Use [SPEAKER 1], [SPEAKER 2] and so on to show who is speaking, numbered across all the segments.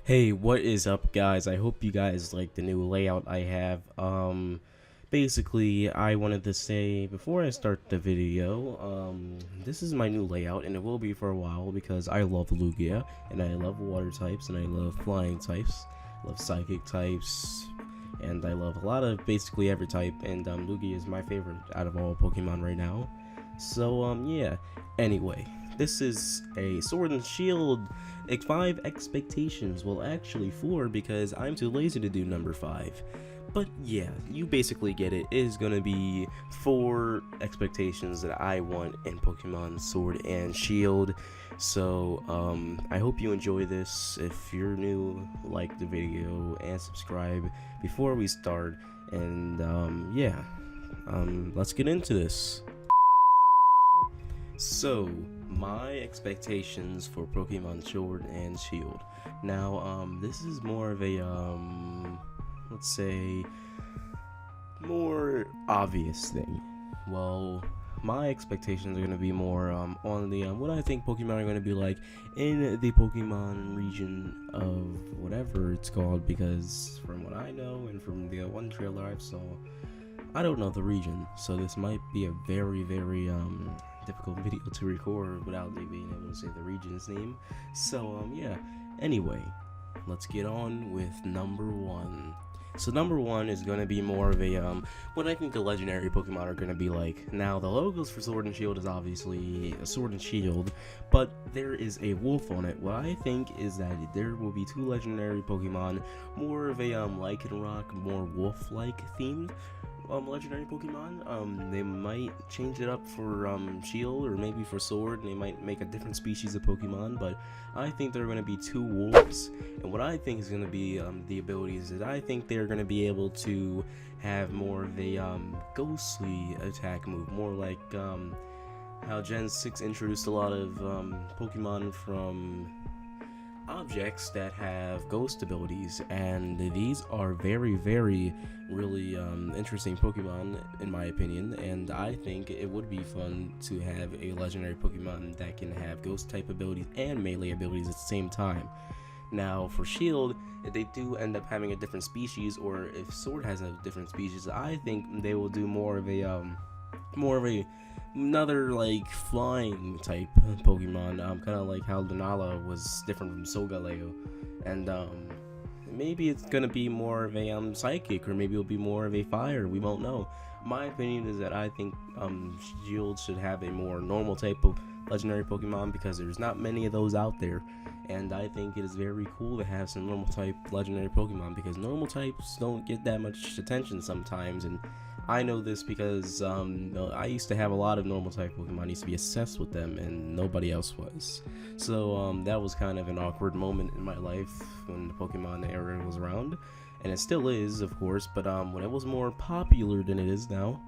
[SPEAKER 1] Hey, what is up, guys? I hope you guys like the new layout I have. Basically, I wanted to say before I start the video, this is my new layout, and it will be for a while because I love Lugia, and I love water types, and I love flying types, love psychic types, and I love a lot of basically every type, and Lugia is my favorite out of all Pokemon right now. So, yeah. Anyway, this is a Sword and Shield 5 expectations. Well, actually 4 because I'm too lazy to do number 5. But yeah, you basically get it. It is gonna be 4 expectations that I want in Pokemon Sword and Shield. So, I hope you enjoy this. If you're new, like the video and subscribe before we start. And, yeah, let's get into this. So, my expectations for Pokemon Sword and Shield. Now, this is more of a, let's say, more obvious thing. Well, my expectations are going to be more on the what I think Pokemon are going to be like in the Pokemon region of whatever it's called, because from what I know and from the one trailer I saw, I don't know the region, so this might be a very difficult video to record without me being able to say the region's name. So yeah, anyway, let's get on with number 1. So number 1 is going to be more of a what I think the legendary Pokemon are going to be like. Now the logos for Sword and Shield is obviously a Sword and Shield, but there is a wolf on it. What I think is that there will be 2 legendary Pokemon, more of a Lycanroc, more wolf-like themed legendary Pokemon. They might change it up for Shield or maybe for Sword, and they might make a different species of Pokemon, but I think they're going to be 2 wolves. And what I think is going to be the abilities is I think they're going to be able to have more of a ghostly attack move, more like how Gen 6 introduced a lot of Pokemon from objects that have ghost abilities, and these are very really interesting Pokemon in my opinion, and I think it would be fun to have a legendary Pokemon that can have ghost type abilities and melee abilities at the same time. Now for Shield, if they do end up having a different species, or if Sword has a different species, I think they will do more of a another like flying type Pokemon, kind of like how Lunala was different from Solgaleo, and maybe it's gonna be more of a psychic, or maybe it'll be more of a fire. We won't know. My opinion is that I think Shield should have a more normal type of legendary Pokemon because there's not many of those out there, and I think it is very cool to have some normal type legendary Pokemon because normal types don't get that much attention sometimes, and I know this because I used to have a lot of normal type Pokemon. I used to be obsessed with them, and nobody else was. So that was kind of an awkward moment in my life when the Pokemon era was around, and it still is, of course. But when it was more popular than it is now,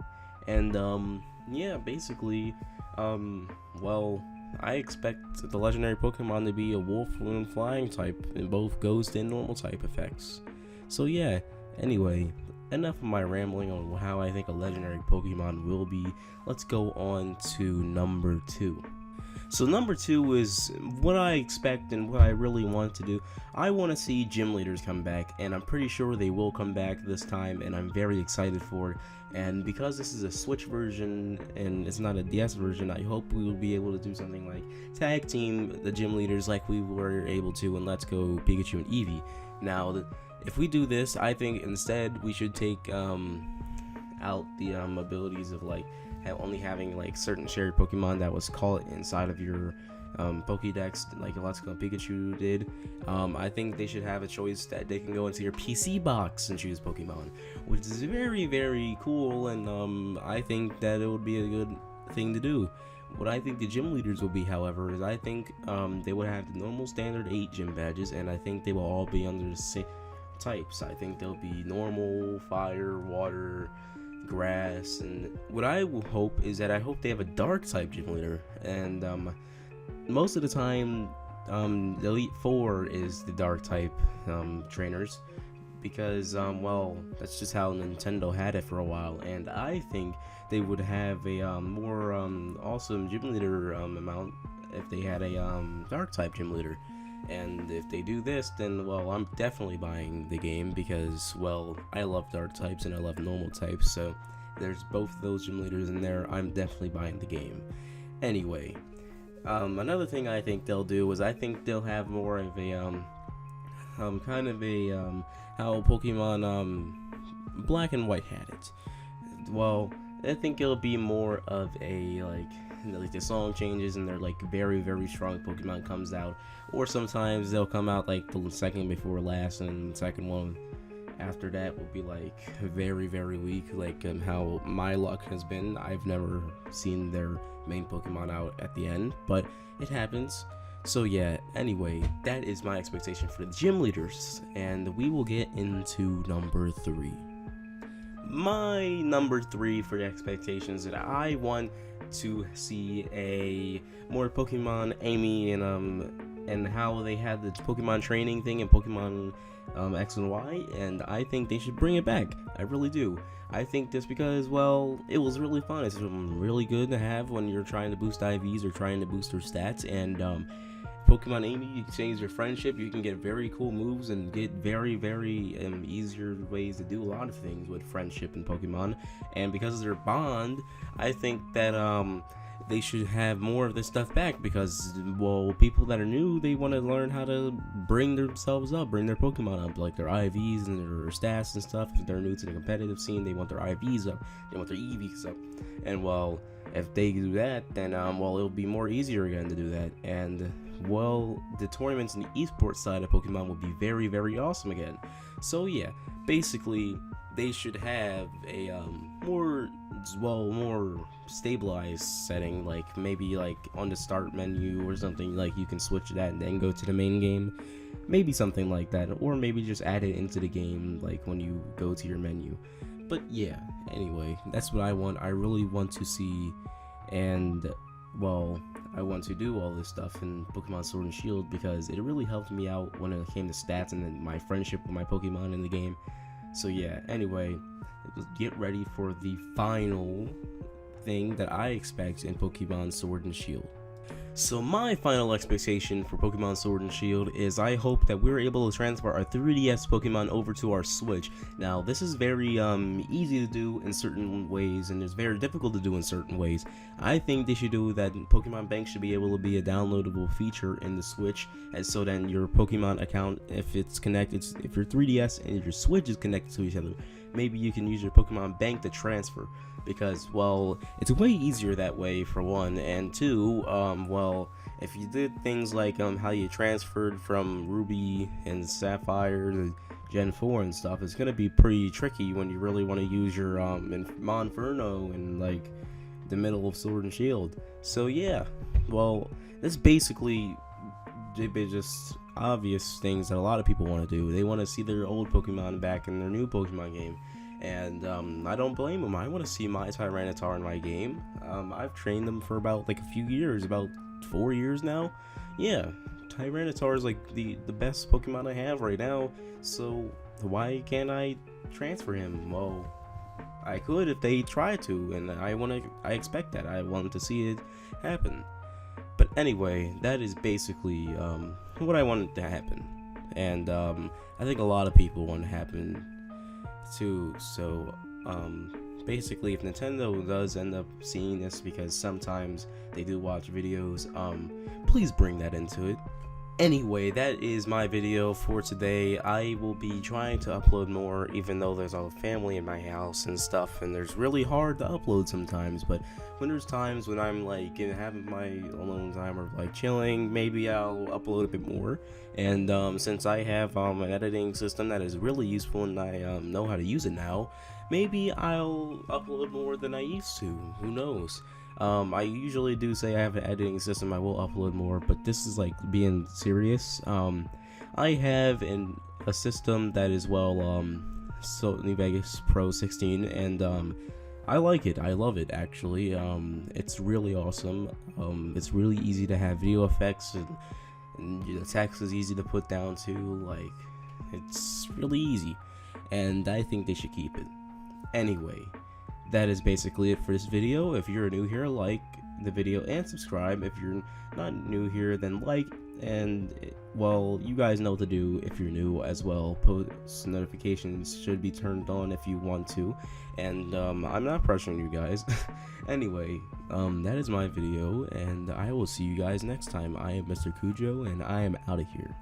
[SPEAKER 1] and yeah, basically, well, I expect the legendary Pokemon to be a wolf and flying type in both ghost and normal type effects. So yeah. Anyway, enough of my rambling on how I think a legendary Pokemon will be. Let's go on to number 2. So number 2 is what I expect and what I really want to do. I want to see gym leaders come back, and I'm pretty sure they will come back this time, and I'm very excited for it. And because this is a Switch version and it's not a DS version, I hope we will be able to do something like tag team the gym leaders like we were able to in Let's Go Pikachu and Eevee. Now, if we do this, I think instead we should take out the abilities of like only having like certain shared Pokemon that was caught inside of your Pokédex, like Let's Go Pikachu did. I think they should have a choice that they can go into your PC box and choose Pokemon, which is very cool, and I think that it would be a good thing to do. What I think the gym leaders will be, however, is I think they would have the normal standard 8 gym badges, and I think they will all be under the same types. I think they'll be normal, fire, water, grass, and what I will hope is that I hope they have a dark type gym leader, and most of the time the Elite Four is the dark type trainers, because well, that's just how Nintendo had it for a while, and I think they would have a more awesome gym leader amount if they had a dark type gym leader. And if they do this, then, well, I'm definitely buying the game because, well, I love dark types and I love normal types, so there's both those gym leaders in there. I'm definitely buying the game. Anyway, another thing I think they'll do is I think they'll have more of a, kind of a, how Pokemon, Black and White had it. Well, I think it'll be more of a, like the song changes and they're like very, very strong Pokemon comes out, or sometimes they'll come out like the second before last, and the second one after that will be like very, very weak, like how my luck has been. I've never seen their main Pokemon out at the end, but it happens. So yeah, anyway, that is my expectation for the gym leaders, and we will get into number 3. My number 3 for the expectations that I want to see a more Pokemon Amy and how they had the Pokemon training thing in Pokemon X and Y, and I think they should bring it back. I really do. I think just because, well, it was really fun. It's really good to have when you're trying to boost IVs or trying to boost their stats, and Pokemon Amy, you exchange your friendship, you can get very cool moves and get very, very easier ways to do a lot of things with friendship and Pokemon. And because of their bond, I think that they should have more of this stuff back because, well, people that are new, they want to learn how to bring themselves up, bring their Pokemon up, like their IVs and their stats and stuff. If they're new to the competitive scene, they want their IVs up, they want their EVs up. And, well, if they do that, then, well, it'll be more easier again to do that. And, well, the tournaments in the esports side of Pokemon will be very, very awesome again. So yeah, basically they should have a more stabilized setting, like maybe like on the start menu or something, like you can switch that and then go to the main game, maybe something like that, or maybe just add it into the game like when you go to your menu. But yeah, anyway, that's what I want. I really want to see, and well, I want to do all this stuff in Pokemon Sword and Shield because it really helped me out when it came to stats and then my friendship with my Pokemon in the game. So yeah, anyway, get ready for the final thing that I expect in Pokemon Sword and Shield. So my final expectation for Pokemon Sword and Shield is I hope that we're able to transfer our 3DS Pokemon over to our Switch. Now this is very easy to do in certain ways and it's very difficult to do in certain ways. I think they should do that. Pokemon Bank should be able to be a downloadable feature in the Switch, and so then your Pokemon account, if it's connected, if your 3DS and your Switch is connected to each other, maybe you can use your Pokemon Bank to transfer. Because, well, it's way easier that way, for one, and two, well, if you did things like how you transferred from Ruby and Sapphire to Gen 4 and stuff, it's gonna be pretty tricky when you really want to use your Monferno in like the middle of Sword and Shield. So yeah, well, that's basically just obvious things that a lot of people want to do. They want to see their old Pokemon back in their new Pokemon game. And I don't blame them. I want to see my Tyranitar in my game. I've trained them for about like a few years, about 4 years now. Yeah, Tyranitar is like the best Pokemon I have right now. So why can't I transfer him? Well, I could if they try to, and I expect that. I want to see it happen. But anyway, that is basically what I wanted to happen, and I think a lot of people want to happen too. So basically, if Nintendo does end up seeing this, because sometimes they do watch videos, please bring that into it. Anyway, that is my video for today. I will be trying to upload more, even though there's a family in my house and stuff, and there's really hard to upload sometimes. But when there's times when I'm like having my alone time or like chilling, maybe I'll upload a bit more. And since I have an editing system that is really useful and I know how to use it now, maybe I'll upload more than I used to. Who knows? I usually do say I have an editing system, I will upload more, but this is like being serious. I have a system that is, well, Sony Vegas Pro 16, and I like it. I love it, actually. It's really awesome. It's really easy to have video effects, and the text is easy to put down too. Like, it's really easy, and I think they should keep it. Anyway, that is basically it for this video. If you're new here, like the video and subscribe. If you're not new here, then like And well, you guys know what to do if you're new as well. Post notifications should be turned on if you want to, and I'm not pressuring you guys. Anyway, that is my video, and I will see you guys next time. I am Mr. Cujo, and I am out of here.